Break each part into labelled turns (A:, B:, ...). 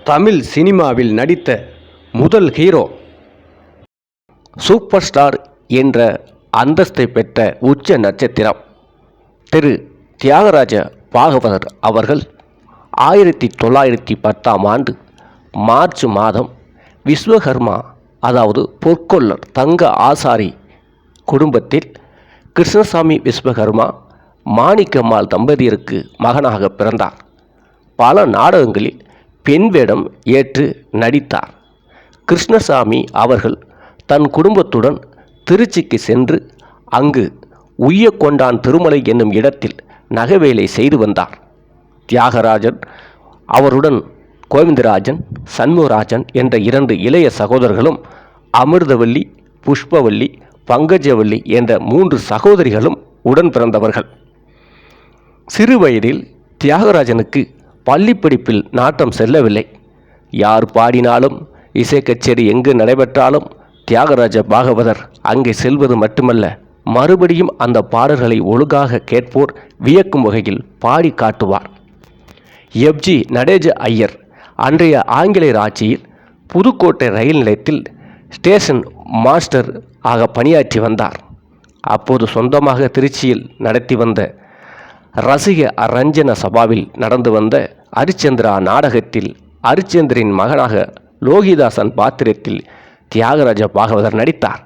A: தமிழ் சினிமாவில் நடித்த முதல் ஹீரோ. சூப்பர் ஸ்டார் என்ற அந்தஸ்தை பெற்ற உச்ச நட்சத்திரம் திரு தியாகராஜ பாகவதர் அவர்கள் 1910ஆம் ஆண்டு மார்ச் மாதம் விஸ்வகர்மா, அதாவது பொற்கொல்லர் தங்க ஆசாரி குடும்பத்தில் கிருஷ்ணசாமி விஸ்வகர்மா மாணிக்கம்மாள் தம்பதியருக்கு மகனாக பிறந்தார். பல நாடகங்களில் பெண் வேடம் ஏற்று நடித்தார். கிருஷ்ணசாமி அவர்கள் தன் குடும்பத்துடன் திருச்சிக்கு சென்று அங்கு உய்யக்கொண்டான் திருமலை என்னும் இடத்தில் நகைவேலை செய்து வந்தார். தியாகராஜன் அவருடன் கோவிந்தராஜன், சண்முகராஜன் என்ற 2 இளைய சகோதரர்களும், அமிர்தவல்லி, புஷ்பவல்லி, பங்கஜவல்லி என்ற 3 சகோதரிகளும் உடன் பிறந்தவர்கள். சிறு வயதில் தியாகராஜனுக்கு பள்ளி படிப்பில் நாட்டம் செல்லவில்லை. யார் பாடினாலும், இசை கச்சேரி எங்கு நடைபெற்றாலும் தியாகராஜ பாகவதர் அங்கே செல்வது மட்டுமல்ல, மறுபடியும் அந்த பாடல்களை ஒழுங்காக கேட்போர் வியக்கும் வகையில் பாடி காட்டுவார். எஃப்ஜி நடேஜ ஐயர் அன்றைய ஆங்கிலேயர் ஆட்சியில் புதுக்கோட்டை ரயில் நிலையத்தில் ஸ்டேஷன் மாஸ்டர் ஆக பணியாற்றி வந்தார். அப்போது சொந்தமாக திருச்சியில் நடத்தி வந்த ரசிக ரஞ்சன சபாவில் நடந்து வந்த அரிச்சந்திரா நாடகத்தில் அரிச்சந்திரின் மகனாக லோகிதாசன் பாத்திரத்தில் தியாகராஜ பாகவதர் நடித்தார்.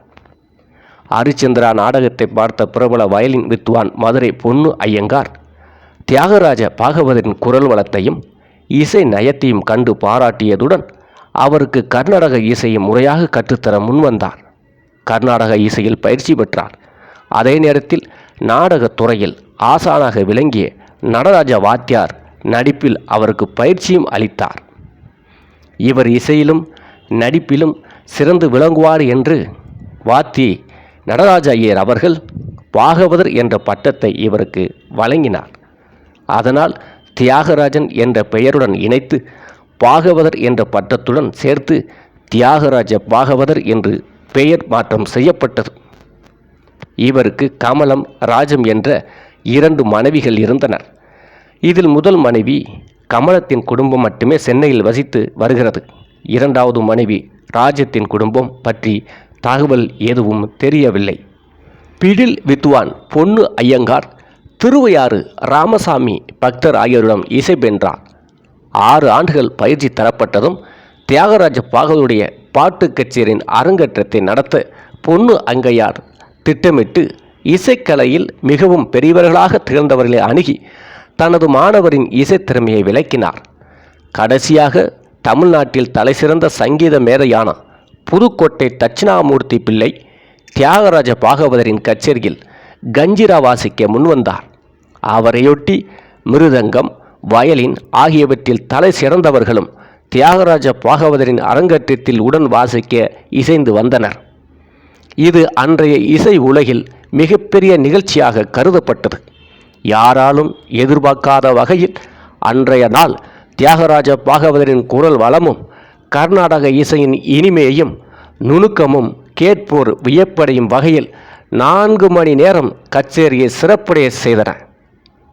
A: அரிச்சந்திரா நாடகத்தை பார்த்த பிரபல வயலின் வித்வான் மதுரை பொன்னு ஐயங்கார் தியாகராஜ பாகவதரின் குரல் வளத்தையும் இசை நயத்தையும் கண்டு பாராட்டியதுடன் அவருக்கு கர்நாடக இசையை முறையாக கற்றுத்தர முன்வந்தார். கர்நாடக இசையில் பயிற்சி பெற்றார். அதே நேரத்தில் நாடகத் துறையில் ஆசானாக விளங்கிய நடராஜ வாத்தியார் நடிப்பில் அவருக்கு பயிற்சியும் அளித்தார். இவர் இசையிலும் நடிப்பிலும் சிறந்து விளங்குவார் என்று வாத்தி நடராஜ ஐயர் அவர்கள் பாகவதர் என்ற பட்டத்தை இவருக்கு வழங்கினார். அதனால் தியாகராஜன் என்ற பெயருடன் இணைத்து பாகவதர் என்ற பட்டத்துடன் சேர்த்து தியாகராஜ பாகவதர் என்று பெயர் மாற்றம் செய்யப்பட்டது. இவருக்கு கமலம், ராஜம் என்ற 2 மனைவிகள் இருந்தனர். இதில் முதல் மனைவி கமலத்தின் குடும்பம் மட்டுமே சென்னையில் வசித்து வருகிறது. 2வது மனைவி ராஜத்தின் குடும்பம் பற்றி தகவல் எதுவும் தெரியவில்லை. பிடில் வித்வான் பொன்னு ஐயங்கார் திருவையாறு ராமசாமி பக்தர் ஆகியோரிடம் இசை பெற்றார். 6 ஆண்டுகள் பயிற்சி தரப்பட்டதும் தியாகராஜ பாகவதருடைய பாட்டு கச்சேரியின் அரங்கேற்றத்தை நடத்த பொன்னு அங்கையார் திட்டமிட்டு இசைக்கலையில் மிகவும் பெரியவர்களாக திகழ்ந்தவர்களை அணுகி தனது மாணவரின் இசைத்திறமையை விளக்கினார். கடைசியாக தமிழ்நாட்டில் தலைசிறந்த சங்கீத மேதையான புதுக்கோட்டை தட்சிணாமூர்த்தி பிள்ளை தியாகராஜ பாகவதரின் கச்சேரியில் கஞ்சிரா வாசிக்க முன்வந்தார். அவரையொட்டி மிருதங்கம், வயலின் ஆகியவற்றில் தலை சிறந்தவர்களும் தியாகராஜ பாகவதரின் அரங்கேற்றத்தில் உடன் வாசிக்க இசைந்து வந்தனர். இது அன்றைய இசை உலகில் மிகப்பெரிய நிகழ்ச்சியாக கருதப்பட்டது. யாராலும் எதிர்பார்க்காத வகையில் அன்றைய நாள் தியாகராஜ பாகவதரின் குரல் வளமும் கர்நாடக இசையின் இனிமையையும் நுணுக்கமும் கேட்போர் வியப்படையும் வகையில் 4 மணி நேரம் கச்சேரியை சிறப்புடைய செய்தன.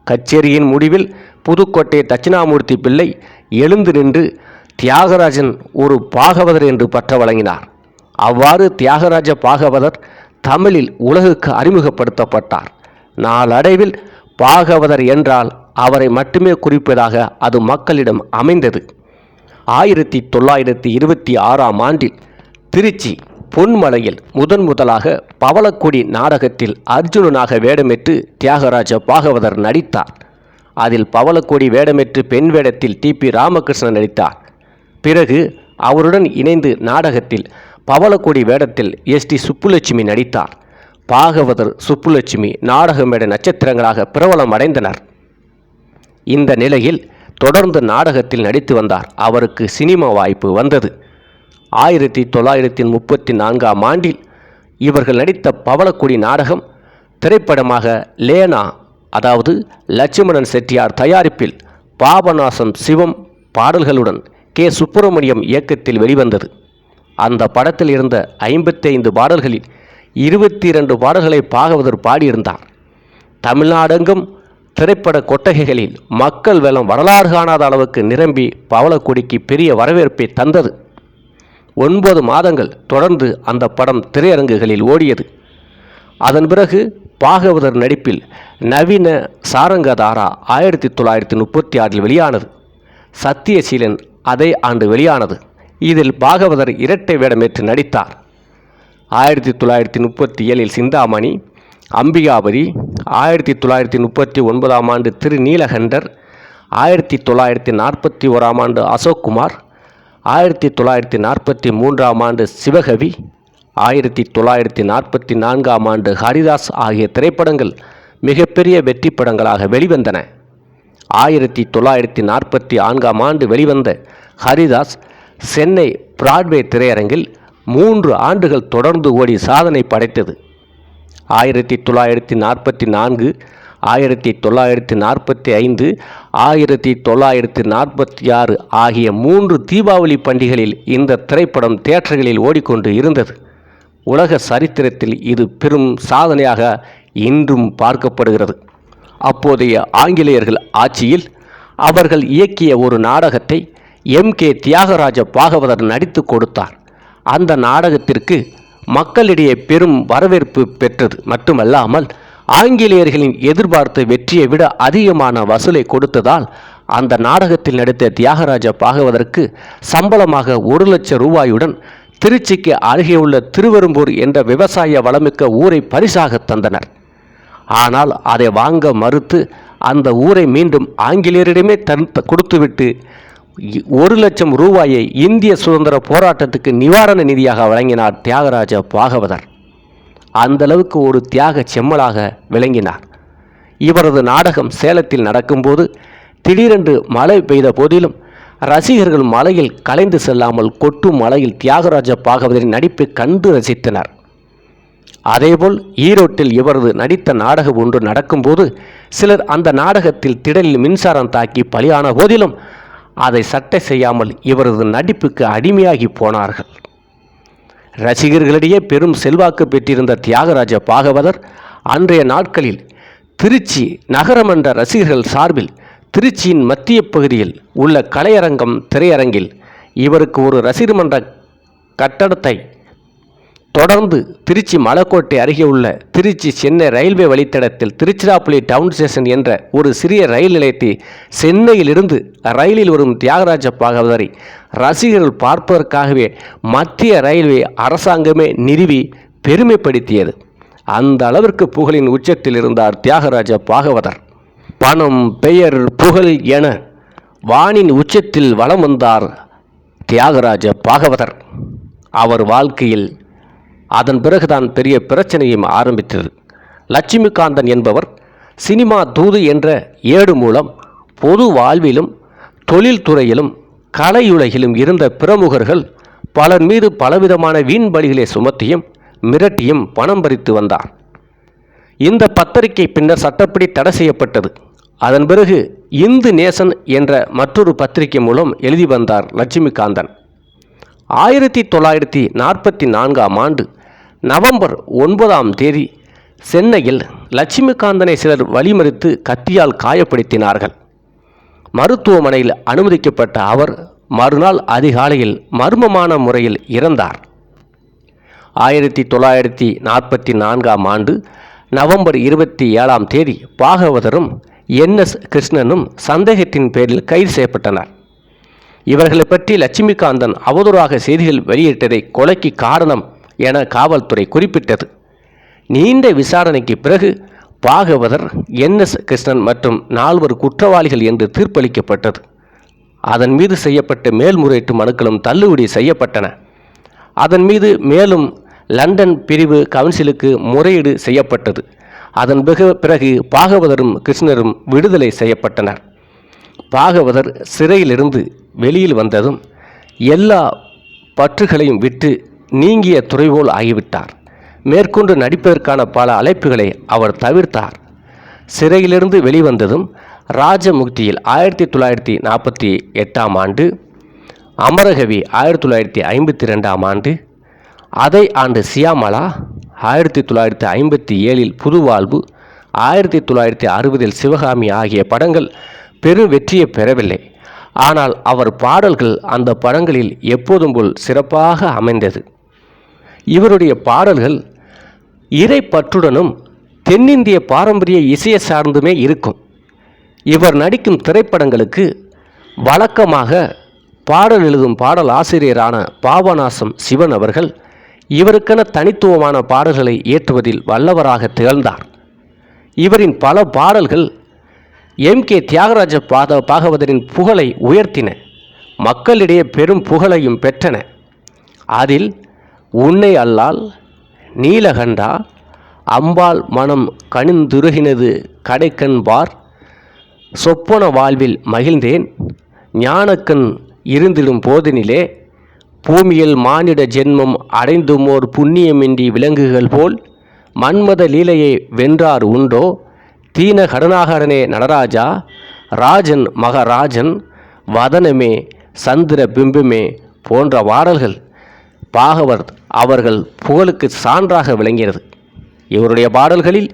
A: கச்சேரியின் முடிவில் புதுக்கோட்டை தட்சிணாமூர்த்தி பிள்ளை எழுந்து நின்று தியாகராஜன் ஒரு பாகவதர் என்று பற்ற வழங்கினார். அவ்வாறு தியாகராஜ பாகவதர் தமிழில் உலகுக்கு அறிமுகப்படுத்தப்பட்டார். நாளடைவில் பாகவதர் என்றால் அவரை மட்டுமே குறிப்பதாக அது மக்களிடம் அமைந்தது. 1926ஆம் ஆண்டில் திருச்சி பொன்மலையில் முதலாக பவளக்கொடி நாடகத்தில் அர்ஜுனனாக வேடமிட்டு தியாகராஜ பாகவதர் நடித்தார். அதில் பவளக்கொடி வேடமிட்டு பெண் வேடத்தில் டிபி ராமகிருஷ்ணன் நடித்தார். பிறகு அவருடன் இணைந்து நாடகத்தில் பவளக்கொடி வேடத்தில் எஸ்டி சுப்புலட்சுமி நடித்தார். பாகவதர், சுப்புலட்சுமி நாடக மேடை நட்சத்திரங்களாக பிரபலம் அடைந்தனர். இந்த நிலையில் தொடர்ந்து நாடகத்தில் நடித்து வந்தார். அவருக்கு சினிமா வாய்ப்பு வந்தது. 1934ஆம் ஆண்டில் இவர்கள் நடித்த பவளக்கொடி நாடகம் திரைப்படமாக லேனா, அதாவது லட்சுமணன் செட்டியார் தயாரிப்பில் பாபநாசம் சிவம் பாடல்களுடன் கே. சுப்பிரமணியம் இயக்கத்தில் வெளிவந்தது. அந்த படத்தில் இருந்த 55 பாடல்களில் 22 பாடல்களை பாகவதர் பாடியிருந்தார். தமிழ்நாடெங்கும் திரைப்பட கொட்டகைகளில் மக்கள் வெள்ளம் வரலாறு காணாத அளவுக்கு நிரம்பி பவளக்கொடிக்கு பெரிய வரவேற்பை தந்தது. 9 மாதங்கள் தொடர்ந்து அந்த படம் திரையரங்குகளில் ஓடியது. அதன் பிறகு பாகவதர் நடிப்பில் நவீன சாரங்கதாரா 1936 வெளியானது. சத்தியசீலன் அதே ஆண்டு வெளியானது. இதில் பாகவதர் இரட்டை வேடமேற்று நடித்தார். 1937 சிந்தாமணி, அம்பிகாபதி, 1939 ஆண்டு திருநீலகண்டர், 1941 ஆண்டு அசோக்குமார், 1943 ஆண்டு சிவகவி, 1944 ஆண்டு ஹரிதாஸ் ஆகிய திரைப்படங்கள் மிகப்பெரிய வெற்றி படங்களாக வெளிவந்தன. 1944 ஆண்டு வெளிவந்த ஹரிதாஸ் சென்னை பிராட்வே திரையரங்கில் 3 ஆண்டுகள் தொடர்ந்து ஓடி சாதனை படைத்தது. 1944, 1945, 1946 ஆகிய 3 தீபாவளி பண்டிகைகளில் இந்த திரைப்படம் தியேட்டர்களில் ஓடிக்கொண்டு இருந்தது. உலக சரித்திரத்தில் இது பெரும் சாதனையாக இன்றும் பார்க்கப்படுகிறது. அப்போதைய ஆங்கிலேயர்கள் ஆட்சியில் அவர்கள் இயக்கிய ஒரு நாடகத்தை MK தியாகராஜ பாகவதர் நடித்து கொடுத்தார். அந்த நாடகத்திற்கு மக்களிடையே பெரும் வரவேற்பு பெற்றது மட்டுமல்லாமல் ஆங்கிலேயர்களின் எதிர்பார்த்த வெற்றியை விட அதிகமான வசூலை கொடுத்ததால் அந்த நாடகத்தில் நடித்த தியாகராஜ பாகவதற்கு சம்பளமாக 1 லட்சம் ரூபாயுடன் திருச்சிக்கு அருகே உள்ள திருவெரும்பூர் என்ற விவசாய வளமிக்க ஊரை பரிசாக தந்தனர். ஆனால் அதை வாங்க மறுத்து அந்த ஊரை மீண்டும் ஆங்கிலேயரிடமே கொடுத்துவிட்டு 1 லட்சம் ரூபாயை இந்திய சுதந்திர போராட்டத்துக்கு நிவாரண நிதியாக வழங்கினார் தியாகராஜ பாகவதர். அந்த அளவுக்கு ஒரு தியாக செம்மலாக விளங்கினார். இவரது நாடகம் சேலத்தில் நடக்கும்போது திடீரென்று மழை பெய்த போதிலும் ரசிகர்கள் மலையில் கலைந்து செல்லாமல் கொட்டும் மலையில் தியாகராஜ பாகவதரின் நடிப்பை கண்டு ரசித்தனர். அதேபோல் ஈரோட்டில் இவரது நடித்த நாடகம் ஒன்று நடக்கும்போது சிலர் அந்த நாடகத்தில் திடலில் மின்சாரம் தாக்கி பலியான போதிலும் அதை சட்டை செய்யாமல் இவரது நடிப்புக்கு அடிமையாகி போனார்கள். ரசிகர்களிடையே பெரும் செல்வாக்கு பெற்றிருந்த தியாகராஜ பாகவதர் அன்றைய நாட்களில் திருச்சி நகரமன்ற ரசிகர்கள் சார்பில் திருச்சியின் மத்திய பகுதியில் உள்ள கலையரங்கம் திரையரங்கில் இவருக்கு ஒரு ரசிகர் மன்ற கட்டடத்தை, தொடர்ந்து திருச்சி மலக்கோட்டை அருகே உள்ள திருச்சி சென்னை ரயில்வே வழித்தடத்தில் திருச்சிராப்பள்ளி டவுன் ஸ்டேஷன் என்ற ஒரு சிறிய ரயில் நிலையத்தை சென்னையிலிருந்து ரயிலில் வரும் தியாகராஜ பாகவதரை ரசிகர்கள் பார்ப்பதற்காகவே மத்திய ரயில்வே அரசாங்கமே நிறுவி பெருமைப்படுத்தியது. அந்த அளவிற்கு புகழின் உச்சத்தில் இருந்தார் தியாகராஜ பாகவதர். பணம், பெயர், புகழ் என வானின் உச்சத்தில் வலம் வந்தார் தியாகராஜ பாகவதர். அவர் வாழ்க்கையில் அதன் பிறகுதான் பெரிய பிரச்சனையும் ஆரம்பித்தது. லட்சுமிகாந்தன் என்பவர் சினிமா தூது என்ற ஏடு மூலம் பொது வாழ்விலும் தொழில்துறையிலும் கலையுலகிலும் இருந்த பிரமுகர்கள் பலர் மீது பலவிதமான வீண் பலிகளை சுமத்தியும் மிரட்டியும் பணம் பறித்து வந்தார். இந்த பத்திரிகை பின்னர் சட்டப்படி தடை செய்யப்பட்டது. அதன் பிறகு இந்து நேசன் என்ற மற்றொரு பத்திரிகை மூலம் எழுதி வந்தார் லட்சுமிகாந்தன். 1944 ஆண்டு நவம்பர் 9 சென்னையில் லட்சுமிகாந்தனை சிலர் வழிமறித்து கத்தியால் காயப்படுத்தினார்கள். மருத்துவமனையில் அனுமதிக்கப்பட்ட அவர் மறுநாள் அதிகாலையில் மர்மமான முறையில் இறந்தார். 1944 ஆண்டு நவம்பர் 27 பாகவதரும் NS கிருஷ்ணனும் சந்தேகத்தின் பேரில் கைது செய்யப்பட்டனர். இவர்களை பற்றி லட்சுமிகாந்தன் அவதூறாக செய்திகள் வெளியிட்டதை கொலைக்கு காரணம் என காவல்துறை குறிப்பிட்டது. நீண்ட விசாரணைக்கு பிறகு பாகவதர், NS கிருஷ்ணன் மற்றும் 4 குற்றவாளிகள் என்று தீர்ப்பளிக்கப்பட்டது. அதன் மீது செய்யப்பட்ட மேல்முறையீட்டு மனுக்களும் தள்ளுபடி செய்யப்பட்டன. அதன் மீது மேலும் லண்டன் பிரிவு கவுன்சிலுக்கு முறையீடு செய்யப்பட்டது. அதன் பிறகு பாகவதரும் கிருஷ்ணரும் விடுதலை செய்யப்பட்டனர். பாகவதர் சிறையிலிருந்து வெளியில் வந்ததும் எல்லா பற்றுகளையும் விட்டு நீங்கிய துறைபோல் ஆகிவிட்டார். மேற்கொண்டு நடிப்பதற்கான பல அழைப்புகளை அவர் தவிர்த்தார். சிறையிலிருந்து வெளிவந்ததும் ராஜமுக்தியில் 1948 ஆண்டு, அமரகவி 1952 ஆண்டு, அதே ஆண்டு சியாமலா, 1957 புதுவாழ்வு, 1960 சிவகாமி ஆகிய படங்கள் பெரும் வெற்றியை பெறவில்லை. ஆனால் அவர் பாடல்கள் அந்த படங்களில் எப்போதும் போல் சிறப்பாக அமைந்தது. இவருடைய பாடல்கள் இறை பற்றுடனும் தென்னிந்திய பாரம்பரிய இசையை சார்ந்துமே இருக்கும். இவர் நடிக்கும் திரைப்படங்களுக்கு வழக்கமாக பாடல் எழுதும் பாடல் ஆசிரியரான பாபநாசம் சிவன் அவர்கள் இவருக்கென தனித்துவமான பாடல்களை இயற்றுவதில் வல்லவராக திகழ்ந்தார். இவரின் பல பாடல்கள் எம்.கே. தியாகராஜ பாகவதரின் புகழை உயர்த்தின, மக்களிடையே பெரும் புகழையும் பெற்றன. அதில் உன்னை அல்லால், நீலகண்டா, அம்பாள் மனம் கனிந்துருகினது கடைக்கண்பார், சொப்பன வாழ்வில் மகிழ்ந்தேன், ஞானக்கண் இருந்திடும் போதினிலே, பூமியில் மானிட ஜென்மம் அடைந்துமோர் புண்ணியமின்றி விலங்குகள் போல், மன்மத லீலையை வென்றார் உண்டோ, தீன கருணாகரனே நடராஜா, ராஜன் மகராஜன், வதனமே சந்திர பிம்பமே போன்ற பாடல்கள் பாகவத் அவர்கள் புகழுக்கு சான்றாக விளங்கியது. இவருடைய பாடல்களில்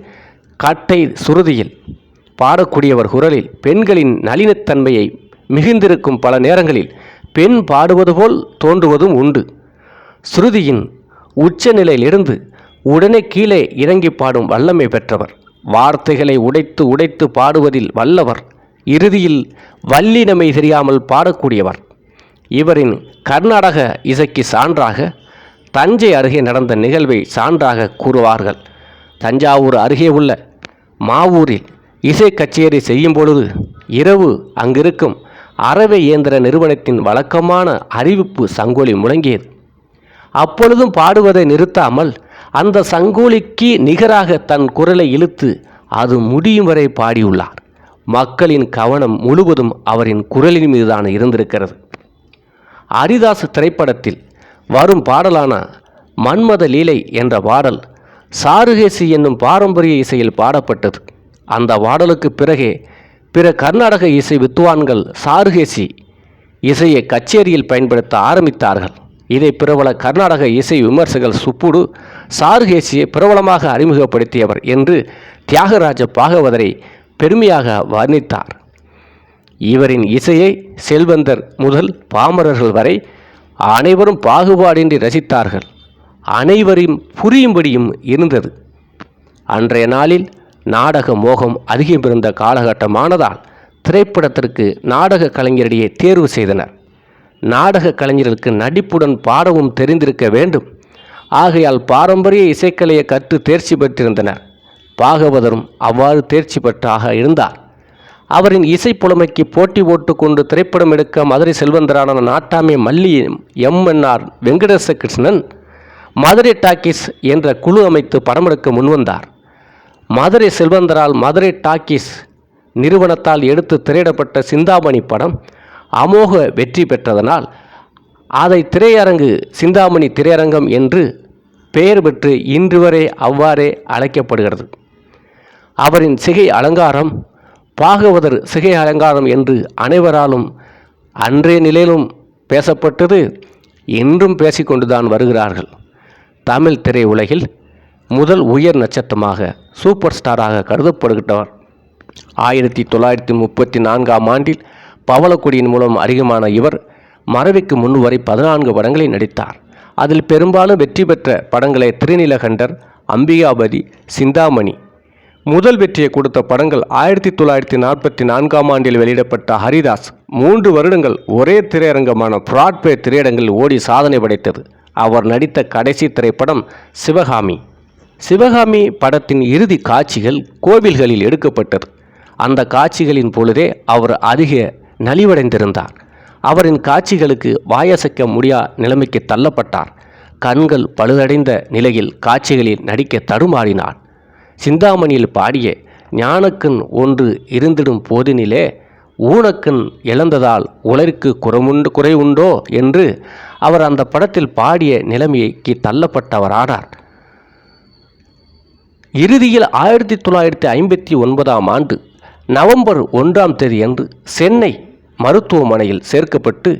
A: கட்டை சுருதியில் பாடக்கூடியவர் குரலில் பெண்களின் நளினத்தன்மையை மிகுந்திருக்கும் பல நேரங்களில் பெண் பாடுவது போல் தோன்றுவதும் உண்டு. ஸ்ருதியின் உச்சநிலையிலிருந்து உடனே கீழே இறங்கி பாடும் வல்லமை பெற்றவர். வார்த்தைகளை உடைத்து உடைத்து பாடுவதில் வல்லவர். இறுதியில் வல்லினமை தெரியாமல் பாடக்கூடியவர். இவரின் கர்நாடக இசைக்கு சான்றாக தஞ்சை அருகே நடந்த நிகழ்வை சான்றாக கூறுவார்கள். தஞ்சாவூர் அருகே உள்ள மாவூரில் இசை கச்சேரி செய்யும் பொழுது இரவு அங்கிருக்கும் அரவை இயந்திர நிறுவனத்தின் வழக்கமான அறிவிப்பு சங்கொலி முழங்கியது. அப்பொழுதும் பாடுவதை நிறுத்தாமல் அந்த சங்கோலிக்கு நிகராக தன் குரலை இழுத்து அது முடியும் வரை பாடியுள்ளார். மக்களின் கவனம் முழுவதும் அவரின் குரலின் மீதுதான் இருந்திருக்கிறது. ஹரிதாஸ் திரைப்படத்தில் வரும் பாடலான மன்மத லீலை என்ற பாடல் சாருகேசி என்னும் பாரம்பரிய இசையில் பாடப்பட்டது. அந்த பாடலுக்கு பிறகே பிற கர்நாடக இசை வித்துவான்கள் சாருகேசி இசையை கச்சேரியில் பயன்படுத்த ஆரம்பித்தார்கள். இதை பிரபல கர்நாடக இசை விமர்சகர் சுப்புடு சாருகேசியை பிரபலமாக அறிமுகப்படுத்தியவர் என்று தியாகராஜ பாகவதரை பெருமையாக வர்ணித்தார். இவரின் இசையை செல்வந்தர் முதல் பாமரர்கள் வரை அனைவரும் பாகுபாடின்றி ரசித்தார்கள். அனைவரையும் புரியும்படியும் இருந்தது. அன்றைய நாளில் நாடக மோகம் அதிகமிருந்த காலகட்டமானதால் திரைப்படத்திற்கு நாடக கலைஞரிடையே தேர்வு செய்தனர். நாடக கலைஞர்களுக்கு நடிப்புடன் பாடவும் தெரிந்திருக்க வேண்டும். ஆகையால் பாரம்பரிய இசைக்கலையை கற்று தேர்ச்சி பெற்றிருந்தனர். பாகவதரும் அவ்வாறு தேர்ச்சி பெற்றாக இருந்தார். அவரின் இசை புலமைக்கு போட்டி போட்டுக்கொண்டு திரைப்படம் எடுக்க மதுரை செல்வந்தரான நாட்டாமை மல்லி எம்.என்.ஆர். வெங்கடேச கிருஷ்ணன் மதுரை டாக்கீஸ் என்ற குழு அமைத்து படமெடுக்க முன்வந்தார். மதுரை செல்வந்தரால் மதுரை டாக்கீஸ் நிறுவனத்தால் எடுத்து திரையிடப்பட்ட சிந்தாமணி படம் அமோக வெற்றி பெற்றதனால் அதை திரையரங்கு சிந்தாமணி திரையரங்கம் என்று பெயர் பெற்று இன்று வரை அவ்வாறே அழைக்கப்படுகிறது. அவரின் சிகை அலங்காரம் பாகவதர் சிகை அலங்காரம் என்று அனைவராலும் அன்றைய நிலையிலும் பேசப்பட்டது, இன்றும் பேசிக்கொண்டுதான் வருகிறார்கள். தமிழ் திரையுலகில் முதல் உயர் நட்சத்திரமாக சூப்பர் ஸ்டாராக கருதப்படுகின்றவர். 1934ஆம் ஆண்டில் பவளக்கொடியின் மூலம் அறிமுகமான இவர் மறைவுக்கு முன் வரை 14 படங்களில் நடித்தார். அதில் பெரும்பாலும் வெற்றி பெற்ற படங்களை திருநீலகண்டர், அம்பிகாபதி, சிந்தாமணி. முதல் வெற்றியை கொடுத்த படங்கள் 1944ஆம் ஆண்டில் வெளியிடப்பட்ட ஹரிதாஸ் 3 வருடங்கள் ஒரே திரையரங்கமான பிராட்வே திரையரங்கில் ஓடி சாதனை படைத்தது. அவர் நடித்த கடைசி திரைப்படம் சிவகாமி. சிவகாமி படத்தின் இறுதி காட்சிகள் கோவில்களில் எடுக்கப்பட்டது. அந்த காட்சிகளின் பொழுதே அவர் அதிக நலிவடைந்திருந்தார். அவரின் காட்சிகளுக்கு வாயசைக்க முடியா நிலைமைக்கு தள்ளப்பட்டார். கண்கள் பழுதடைந்த நிலையில் காட்சிகளில் நடிக்க தடுமாறினார். சிந்தாமணியில் பாடிய ஞானக்கண் ஒன்று இருந்திடும் போதினிலே ஊனக்கண் இழந்ததால் உலருக்கு குறை உண்டோ என்று அவர் அந்த படத்தில் பாடிய நிலைமைக்கு தள்ளப்பட்டவரானார். இறுதியில் 1959ஆம் ஆண்டு நவம்பர் 1ஆம் தேதி அன்று சென்னை மருத்துவமனையில் சேர்க்கப்பட்டு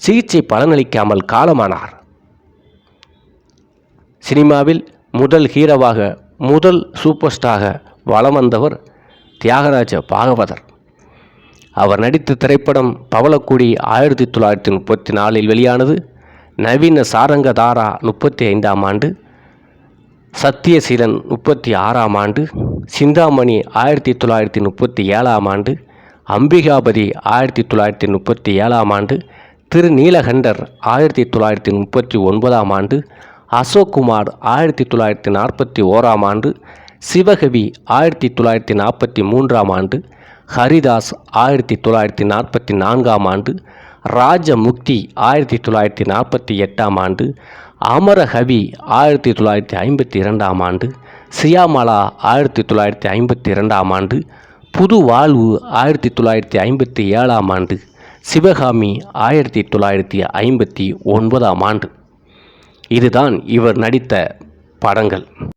A: சிகிச்சை பலனளிக்காமல் காலமானார். சினிமாவில் முதல் ஹீரோவாக முதல் சூப்பர் ஸ்டாராக வலம் வந்தவர் தியாகராஜ பாகவதர். அவர் நடித்த திரைப்படம் பவளக்கொடி 1934இல் வெளியானது. நவீன சாரங்கதாரா 35ஆம் ஆண்டு, சத்தியசீலன் 36ஆம் ஆண்டு, சிந்தாமணி 1937ஆம் ஆண்டு, அம்பிகாபதி 1937ஆம் ஆண்டு, திருநீலகண்டர் 1939ஆம் ஆண்டு, அசோக்குமார் 1941ஆம் ஆண்டு, சிவகவி 1943ஆம் ஆண்டு, ஹரிதாஸ் 1944ஆம் ஆண்டு, ராஜமுக்தி 1948ஆம் ஆண்டு, அமரகவி 1952ஆம் ஆண்டு, சியாமலா 1952ஆம் ஆண்டு, புது வாழ்வு 1957ஆம் ஆண்டு, சிவகாமி 1959ஆம் ஆண்டு. இதுதான் இவர் நடித்த படங்கள்.